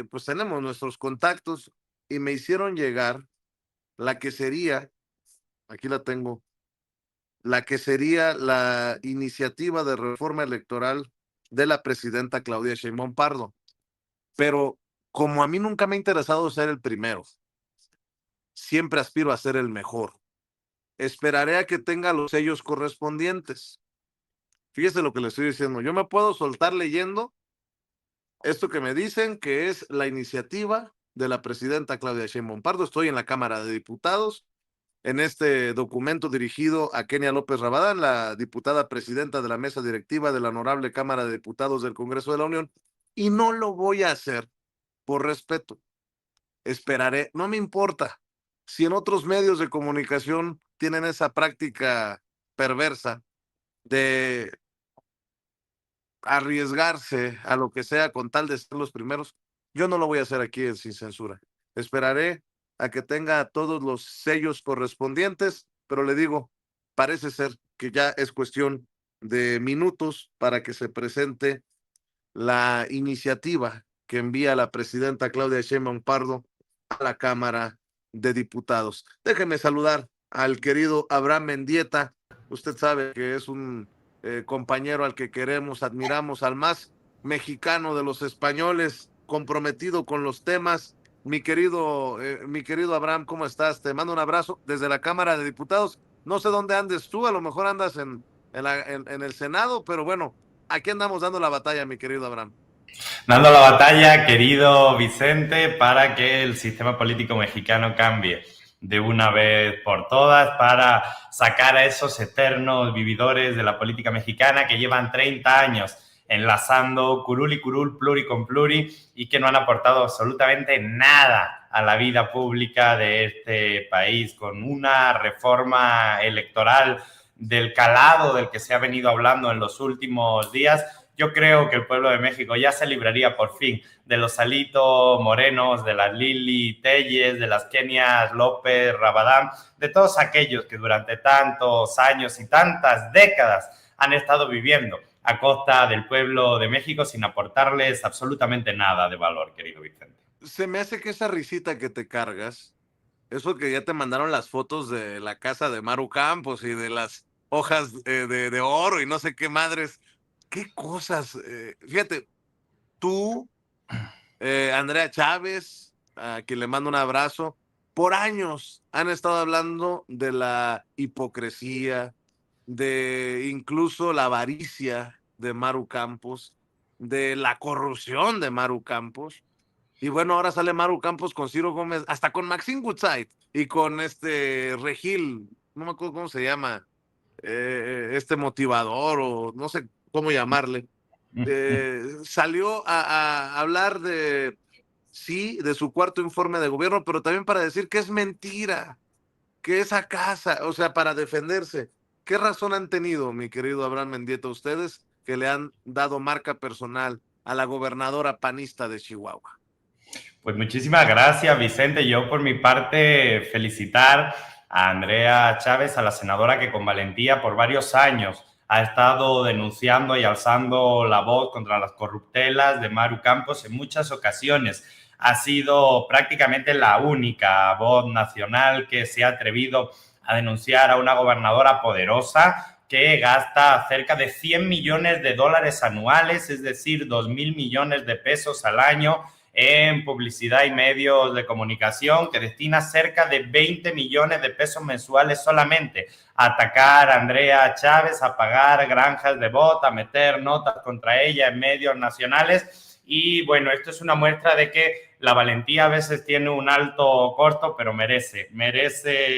pues tenemos nuestros contactos y me hicieron llegar la que sería, aquí la tengo, la que sería la iniciativa de reforma electoral de la presidenta Claudia Sheinbaum Pardo. Pero como a mí nunca me ha interesado ser el primero, siempre aspiro a ser el mejor. Esperaré a que tenga los sellos correspondientes. Fíjese lo que le estoy diciendo. Yo me puedo soltar leyendo esto que me dicen que es la iniciativa de la presidenta Claudia Sheinbaum Pardo. Estoy en la Cámara de Diputados en este documento dirigido a Kenia López Rabadán, la diputada presidenta de la mesa directiva de la Honorable Cámara de Diputados del Congreso de la Unión, y no lo voy a hacer por respeto. Esperaré, no me importa si en otros medios de comunicación tienen esa práctica perversa de arriesgarse a lo que sea con tal de ser los primeros. Yo no lo voy a hacer aquí en Sin Censura. Esperaré a que tenga todos los sellos correspondientes, pero le digo, parece ser que ya es cuestión de minutos para que se presente la iniciativa que envía la presidenta Claudia Sheinbaum Pardo a la Cámara de Diputados. Déjeme saludar al querido Abraham Mendieta. Usted sabe que es un compañero al que queremos, admiramos, al más mexicano de los españoles, comprometido con los temas. Mi querido Abraham, ¿cómo estás? Te mando un abrazo desde la Cámara de Diputados. No sé dónde andes tú, a lo mejor andas en el Senado, pero bueno, aquí andamos dando la batalla, mi querido Abraham. Dando la batalla, querido Vicente, para que el sistema político mexicano cambie de una vez por todas, para sacar a esos eternos vividores de la política mexicana que llevan 30 años enlazando curul y curul, pluri con pluri, y que no han aportado absolutamente nada a la vida pública de este país, con una reforma electoral del calado del que se ha venido hablando en los últimos días. Yo creo que el pueblo de México ya se libraría por fin de los Alito Morenos, de las Lili Telles, de las Kenias López Rabadán, de todos aquellos que durante tantos años y tantas décadas han estado viviendo a costa del pueblo de México sin aportarles absolutamente nada de valor, querido Vicente. Se me hace que esa risita que te cargas, eso que ya te mandaron las fotos de la casa de Maru Campos y de las hojas de oro y no sé qué madres, qué cosas. Fíjate, tú, Andrea Chávez, a quien le mando un abrazo, por años han estado hablando de la hipocresía, de incluso la avaricia de Maru Campos, de la corrupción de Maru Campos. Y bueno, ahora sale Maru Campos con Ciro Gómez, hasta con Maxine Goodside y con este Regil, no me acuerdo cómo se llama, este motivador o no sé cómo llamarle. Salió a hablar de, sí, de su cuarto informe de gobierno, pero también para decir que es mentira, que esa casa, o sea, para defenderse. ¿Qué razón han tenido, mi querido Abraham Mendieta, ustedes que le han dado marca personal a la gobernadora panista de Chihuahua? Pues muchísimas gracias, Vicente. Yo por mi parte felicitar a Andrea Chávez, a la senadora que con valentía por varios años ha estado denunciando y alzando la voz contra las corruptelas de Maru Campos en muchas ocasiones. Ha sido prácticamente la única voz nacional que se ha atrevido a denunciar a una gobernadora poderosa que gasta cerca de 100 millones de dólares anuales, es decir, 2.000 millones de pesos al año en publicidad y medios de comunicación, que destina cerca de 20 millones de pesos mensuales solamente a atacar a Andrea Chávez, a pagar granjas de bot, a meter notas contra ella en medios nacionales. Y bueno, esto es una muestra de que la valentía a veces tiene un alto costo, pero merece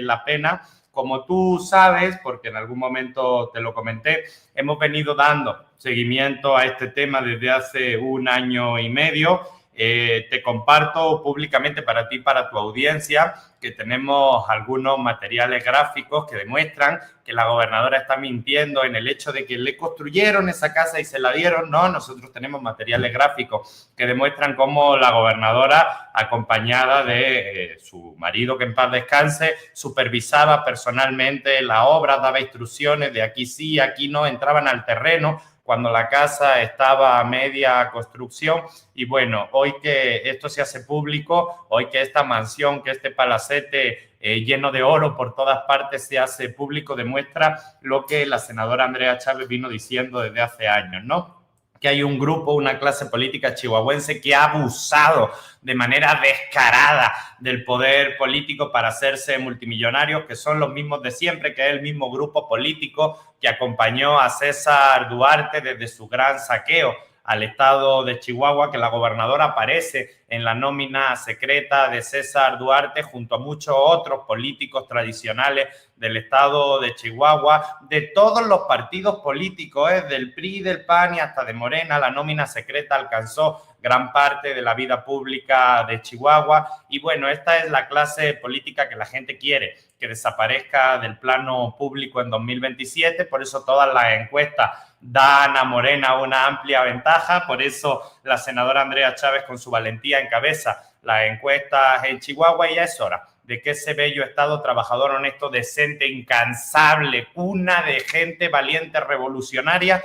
la pena. Como tú sabes, porque en algún momento te lo comenté, hemos venido dando seguimiento a este tema desde hace un año y medio. Te comparto públicamente para ti, para tu audiencia, que tenemos algunos materiales gráficos que demuestran que la gobernadora está mintiendo en el hecho de que le construyeron esa casa y se la dieron. No, nosotros tenemos materiales gráficos que demuestran cómo la gobernadora, acompañada de su marido, que en paz descanse, supervisaba personalmente la obra, daba instrucciones de aquí sí, aquí no, entraban al terreno, cuando la casa estaba a media construcción. Y bueno, hoy que esto se hace público, hoy que esta mansión, que este palacete lleno de oro por todas partes se hace público, demuestra lo que la senadora Andrea Chávez vino diciendo desde hace años, ¿no? Que hay un grupo, una clase política chihuahuense que ha abusado de manera descarada del poder político para hacerse multimillonarios, que son los mismos de siempre, que es el mismo grupo político que acompañó a César Duarte desde su gran saqueo al estado de Chihuahua, que la gobernadora aparece en la nómina secreta de César Duarte junto a muchos otros políticos tradicionales del estado de Chihuahua, de todos los partidos políticos, del PRI, del PAN y hasta de Morena. La nómina secreta alcanzó gran parte de la vida pública de Chihuahua. Y bueno, esta es la clase política que la gente quiere que desaparezca del plano público en 2027. Por eso todas las encuestas dan a Morena una amplia ventaja. Por eso la senadora Andrea Chávez, con su valentía, encabeza las encuestas en Chihuahua. Y ya es hora de que ese bello estado trabajador, honesto, decente, incansable, cuna de gente valiente, revolucionaria,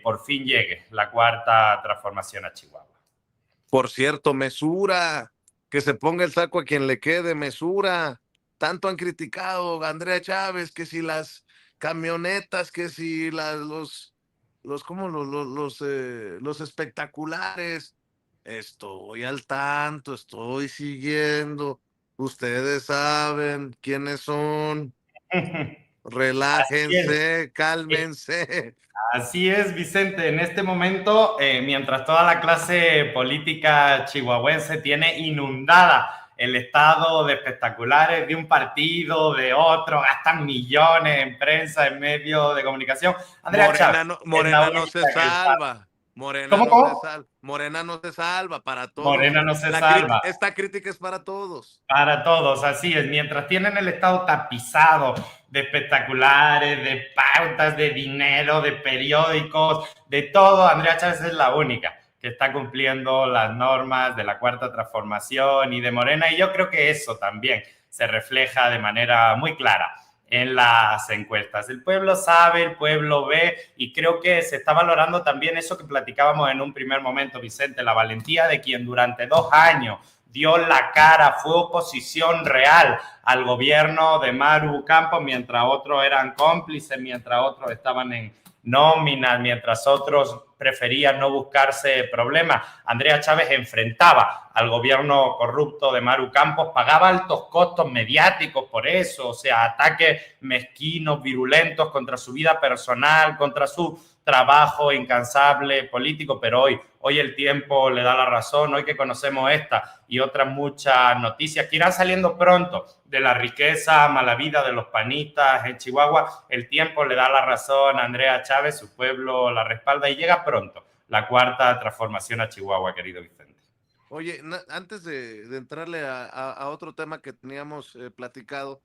por fin llegue la cuarta transformación a Chihuahua. Por cierto, mesura, que se ponga el saco a quien le quede, mesura. Tanto han criticado a Andrea Chávez, que si las camionetas, que si ¿cómo? Los espectaculares. Estoy al tanto, estoy siguiendo. Ustedes saben quiénes son. Relájense, cálmense. Así es, Vicente. En este momento, mientras toda la clase política chihuahuense tiene inundada el estado de espectaculares de un partido, de otro, gastan millones en prensa, en medios de comunicación. Andrea Chávez, Morena no se salva. Morena no se salva. Morena no se salva para todos. Morena no se salva. Esta crítica es para todos. Para todos, así es. Mientras tienen el estado tapizado de espectaculares, de pautas, de dinero, de periódicos, de todo, Andrea Chávez es la única que está cumpliendo las normas de la cuarta transformación y de Morena. Y yo creo que eso también se refleja de manera muy clara en las encuestas. El pueblo sabe, el pueblo ve, y creo que se está valorando también eso que platicábamos en un primer momento, Vicente, la valentía de quien durante 2 años dio la cara, fue oposición real al gobierno de Maru Campos, mientras otros eran cómplices, mientras otros estaban en nóminas, mientras otros preferían no buscarse problemas. Andrea Chávez enfrentaba al gobierno corrupto de Maru Campos, pagaba altos costos mediáticos por eso, o sea, ataques mezquinos, virulentos contra su vida personal, contra su trabajo incansable político, pero hoy el tiempo le da la razón. Hoy que conocemos esta y otras muchas noticias que irán saliendo pronto de la riqueza mala vida de los panistas en Chihuahua, el tiempo le da la razón a Andrea Chávez, su pueblo la respalda y llega pronto la cuarta transformación a Chihuahua, querido Vicente. Oye, antes de entrarle a otro tema que teníamos platicado,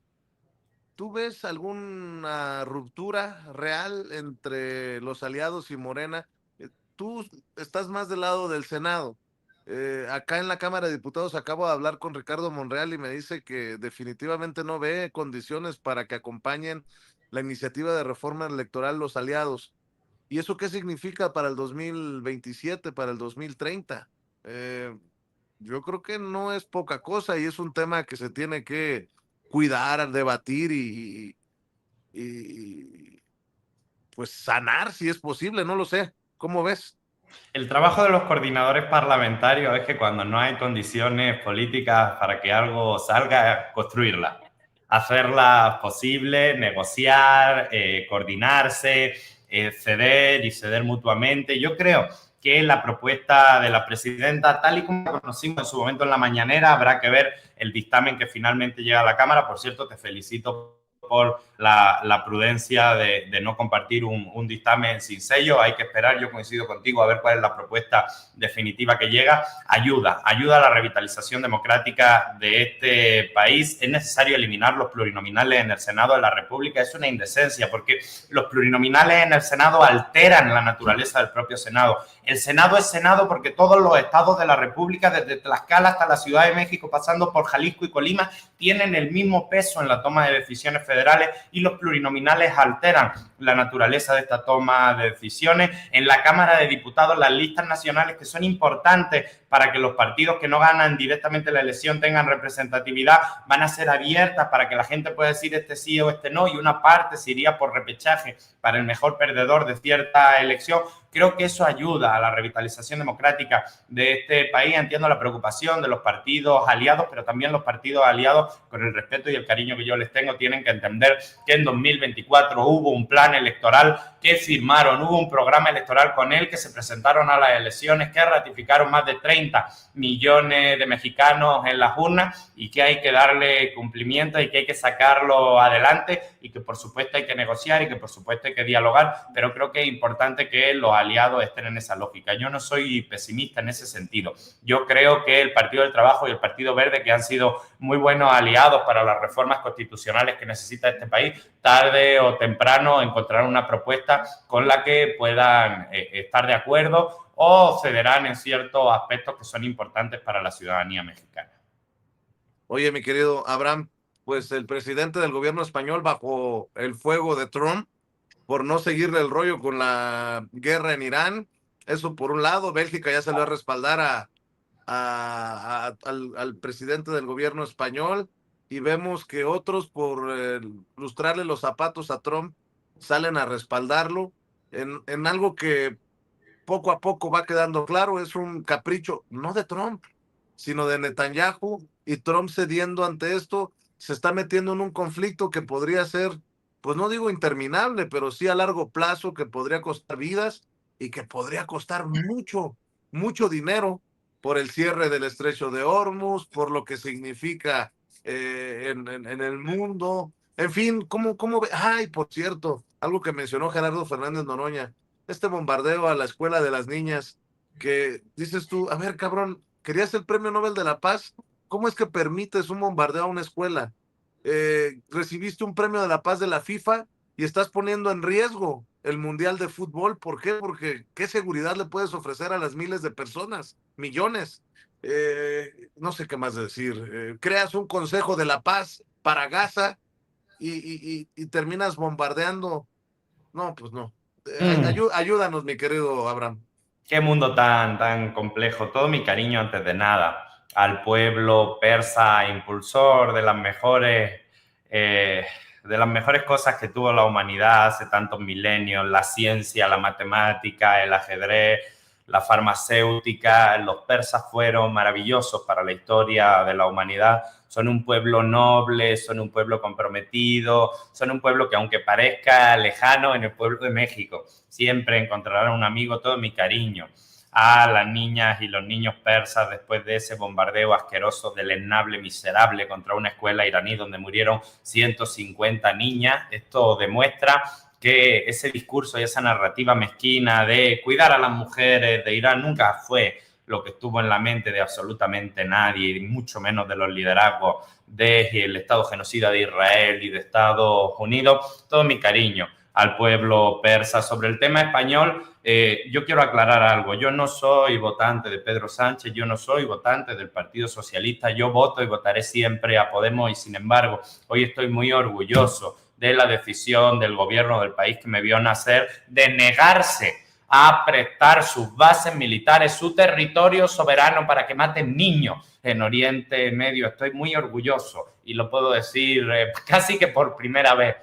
¿tú ves alguna ruptura real entre los aliados y Morena? Tú estás más del lado del Senado. Acá en la Cámara de Diputados acabo de hablar con Ricardo Monreal y me dice que definitivamente no ve condiciones para que acompañen la iniciativa de reforma electoral los aliados. ¿Y eso qué significa para el 2027, para el 2030? Yo creo que no es poca cosa y es un tema que se tiene que cuidar, debatir y pues sanar si es posible, no lo sé. ¿Cómo ves? El trabajo de los coordinadores parlamentarios es que cuando no hay condiciones políticas para que algo salga, construirla, hacerla posible, negociar, coordinarse, ceder y ceder mutuamente. Yo creo que la propuesta de la presidenta, tal y como la conocimos en su momento en la mañanera, habrá que ver el dictamen que finalmente llega a la Cámara. Por cierto, te felicito por la prudencia de no compartir un dictamen sin sello. Hay que esperar, yo coincido contigo, a ver cuál es la propuesta definitiva que llega. Ayuda a la revitalización democrática de este país. Es necesario eliminar los plurinominales en el Senado de la República. Es una indecencia porque los plurinominales en el Senado alteran la naturaleza del propio Senado. El Senado es Senado porque todos los estados de la República, desde Tlaxcala hasta la Ciudad de México, pasando por Jalisco y Colima, tienen el mismo peso en la toma de decisiones federales y los plurinominales alteran la naturaleza de esta toma de decisiones. En la Cámara de Diputados, las listas nacionales, que son importantes para que los partidos que no ganan directamente la elección tengan representatividad, van a ser abiertas para que la gente pueda decir este sí o este no, y una parte se iría por repechaje para el mejor perdedor de cierta elección. Creo que eso ayuda a la revitalización democrática de este país. Entiendo la preocupación de los partidos aliados, pero también los partidos aliados, con el respeto y el cariño que yo les tengo, tienen que entender que en 2024 hubo un plan electoral que firmaron, hubo un programa electoral con él, que se presentaron a las elecciones, que ratificaron más de 30 millones de mexicanos en las urnas, y que hay que darle cumplimiento y que hay que sacarlo adelante, y que por supuesto hay que negociar y que por supuesto hay que dialogar, pero creo que es importante que los aliados estén en esa lógica. Yo no soy pesimista en ese sentido. Yo creo que el Partido del Trabajo y el Partido Verde, que han sido muy buenos aliados para las reformas constitucionales que necesita este país, tarde o temprano encontrarán una propuesta con la que puedan estar de acuerdo, o cederán en ciertos aspectos que son importantes para la ciudadanía mexicana. Oye, mi querido Abraham, pues el presidente del gobierno español bajo el fuego de Trump por no seguirle el rollo con la guerra en Irán. Eso por un lado. Bélgica ya salió a respaldar al presidente del gobierno español, y vemos que otros, por lustrarle los zapatos a Trump, salen a respaldarlo en algo que poco a poco va quedando claro. Es un capricho no de Trump, sino de Netanyahu, y Trump, cediendo ante esto, se está metiendo en un conflicto que podría ser, pues no digo interminable, pero sí a largo plazo, que podría costar vidas y que podría costar mucho, mucho dinero, por el cierre del estrecho de Hormuz, por lo que significa en el mundo. En fin, ¿cómo ve? Ay, por cierto, algo que mencionó Gerardo Fernández Noroña, este bombardeo a la escuela de las niñas, que dices tú, a ver, cabrón, ¿querías el Premio Nobel de la Paz? ¿Cómo es que permites un bombardeo a una escuela? Recibiste un premio de la paz de la FIFA y estás poniendo en riesgo el Mundial de Fútbol. ¿Por qué? Porque ¿qué seguridad le puedes ofrecer a las miles de personas? Millones. No sé qué más decir. Creas un Consejo de la Paz para Gaza y terminas bombardeando. No, pues no. Ayúdanos, mi querido Abraham. Qué mundo tan complejo. Todo mi cariño, antes de nada, al pueblo persa, impulsor de las mejores cosas que tuvo la humanidad hace tantos milenios: la ciencia, la matemática, el ajedrez, la farmacéutica. Los persas fueron maravillosos para la historia de la humanidad. Son un pueblo noble, son un pueblo comprometido, son un pueblo que, aunque parezca lejano, en el pueblo de México siempre encontrarán un amigo. Todo mi cariño a las niñas y los niños persas después de ese bombardeo asqueroso, deleznable, miserable contra una escuela iraní donde murieron 150 niñas. Esto demuestra que ese discurso y esa narrativa mezquina de cuidar a las mujeres de Irán nunca fue lo que estuvo en la mente de absolutamente nadie, y mucho menos de los liderazgos del Estado genocida de Israel y de Estados Unidos. Todo mi cariño al pueblo persa. Sobre el tema español, yo quiero aclarar algo. Yo no soy votante de Pedro Sánchez, yo no soy votante del Partido Socialista. Yo voto y votaré siempre a Podemos, y sin embargo, hoy estoy muy orgulloso de la decisión del gobierno del país que me vio nacer de negarse a prestar sus bases militares, su territorio soberano, para que maten niños en Oriente Medio. Estoy muy orgulloso, y lo puedo decir casi que por primera vez,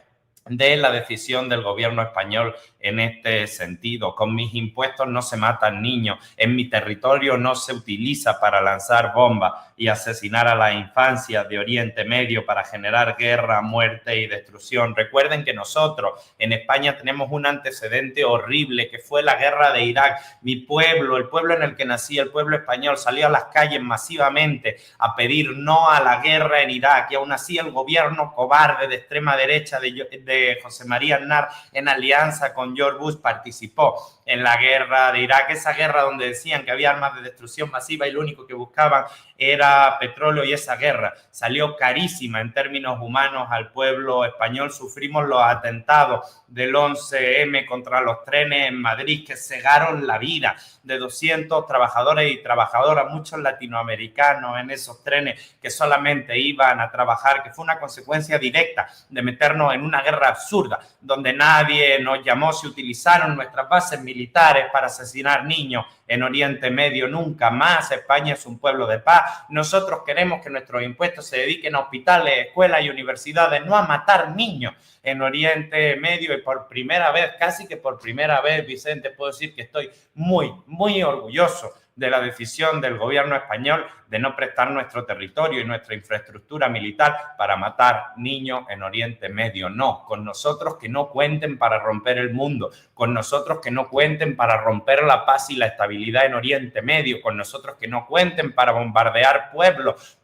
de la decisión del gobierno español en este sentido. Con mis impuestos no se matan niños, en mi territorio no se utiliza para lanzar bombas y asesinar a la infancia de Oriente Medio para generar guerra, muerte y destrucción. Recuerden que nosotros en España tenemos un antecedente horrible, que fue la guerra de Irak. Mi pueblo, el pueblo en el que nací, el pueblo español, salió a las calles masivamente a pedir no a la guerra en Irak, y aún así el gobierno cobarde de extrema derecha de José María Aznar, en alianza con George Bush, participó en la guerra de Irak, esa guerra donde decían que había armas de destrucción masiva y lo único que buscaban era petróleo, y esa guerra salió carísima en términos humanos al pueblo español. Sufrimos los atentados del 11M contra los trenes en Madrid que cegaron la vida de 200 trabajadores y trabajadoras, muchos latinoamericanos en esos trenes que solamente iban a trabajar, que fue una consecuencia directa de meternos en una guerra absurda donde nadie nos llamó. Se utilizaron nuestras bases militares para asesinar niños en Oriente Medio. Nunca más. España es un pueblo de paz. Nosotros queremos que nuestros impuestos se dediquen a hospitales, escuelas y universidades, no a matar niños en Oriente Medio. Y por primera vez, casi que por primera vez, Vicente, puedo decir que estoy muy orgulloso de la decisión del gobierno español de no prestar nuestro territorio y nuestra infraestructura militar para matar niños en Oriente Medio. No, con nosotros que no cuenten para romper el mundo, con nosotros que no cuenten para romper la paz y la estabilidad en Oriente Medio, con nosotros que no cuenten para bombardear pueblos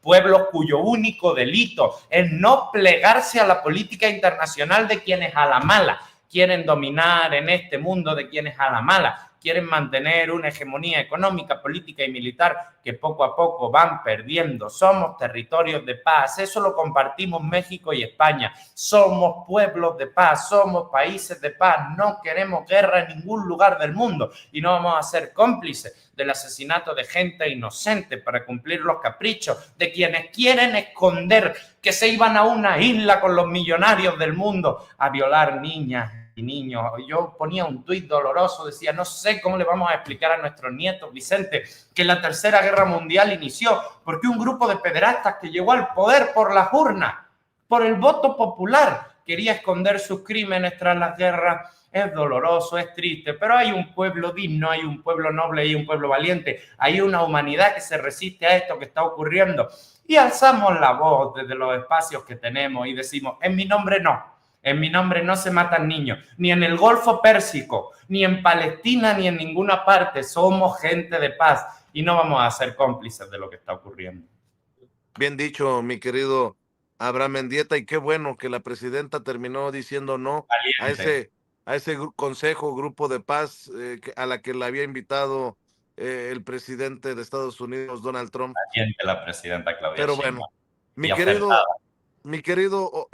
cuyo único delito es no plegarse a la política internacional de quienes a la mala quieren dominar en este mundo, de quienes a la mala quieren mantener una hegemonía económica, política y militar que poco a poco van perdiendo. Somos territorios de paz, eso lo compartimos México y España. Somos pueblos de paz, somos países de paz, no queremos guerra en ningún lugar del mundo y no vamos a ser cómplices del asesinato de gente inocente para cumplir los caprichos de quienes quieren esconder que se iban a una isla con los millonarios del mundo a violar niñas y niños. Yo ponía un tuit doloroso, decía, no sé cómo le vamos a explicar a nuestros nietos, Vicente, que la Tercera Guerra Mundial inició porque un grupo de pederastas que llegó al poder por las urnas, por el voto popular, quería esconder sus crímenes tras las guerras. Es doloroso, es triste, pero hay un pueblo digno, hay un pueblo noble, hay un pueblo valiente, hay una humanidad que se resiste a esto que está ocurriendo. Y alzamos la voz desde los espacios que tenemos y decimos, en mi nombre no. En mi nombre no se matan niños, ni en el Golfo Pérsico, ni en Palestina, ni en ninguna parte. Somos gente de paz y no vamos a ser cómplices de lo que está ocurriendo. Bien dicho, mi querido Abraham Mendieta, y qué bueno que la presidenta terminó diciendo no Valiente. a ese consejo, grupo de paz a la que la había invitado el presidente de Estados Unidos, Donald Trump. Valiente la presidenta Claudia Pero Sheinbaum. bueno, Y mi acertada. querido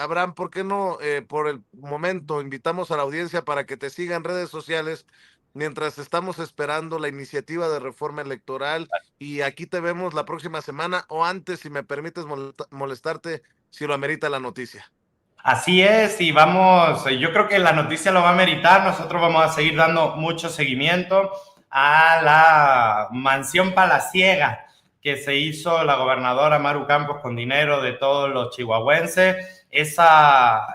Abraham, ¿por qué no por el momento invitamos a la audiencia para que te siga en redes sociales mientras estamos esperando la iniciativa de reforma electoral? Y aquí te vemos la próxima semana o antes, si me permites molestarte, si lo amerita la noticia. Así es, y vamos, yo creo que la noticia lo va a meritar. Nosotros vamos a seguir dando mucho seguimiento a la mansión palaciega que se hizo la gobernadora Maru Campos con dinero de todos los chihuahuenses. Esa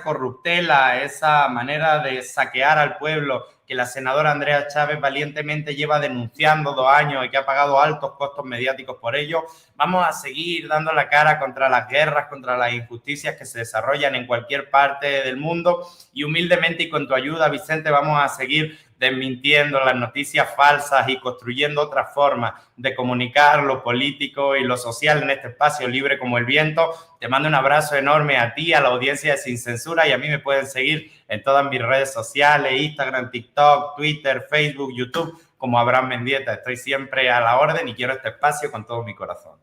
corruptela, esa manera de saquear al pueblo que la senadora Andrea Chávez valientemente lleva denunciando 2 años y que ha pagado altos costos mediáticos por ello. Vamos a seguir dando la cara contra las guerras, contra las injusticias que se desarrollan en cualquier parte del mundo, y humildemente y con tu ayuda, Vicente, vamos a seguir desmintiendo las noticias falsas y construyendo otras formas de comunicar lo político y lo social en este espacio libre como el viento. Te mando un abrazo enorme a ti, a la audiencia de Sin Censura, y a mí me pueden seguir en todas mis redes sociales, Instagram, TikTok, Twitter, Facebook, YouTube, como Abraham Mendieta. Estoy siempre a la orden y quiero este espacio con todo mi corazón.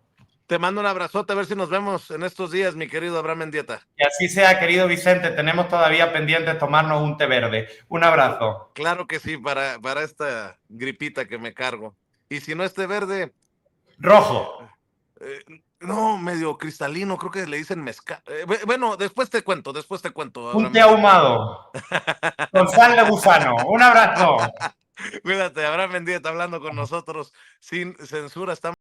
Te mando un abrazote, a ver si nos vemos en estos días, mi querido Abraham Mendieta. Que así sea, querido Vicente. Tenemos todavía pendiente tomarnos un té verde. Un abrazo. Claro que sí, para esta gripita que me cargo. Y si no es té verde... Rojo. No, medio cristalino, creo que le dicen mezcal. Bueno, después te cuento. Un té ahumado. Con sal de gusano. Un abrazo. Cuídate, Abraham Mendieta hablando con nosotros sin censura. Estamos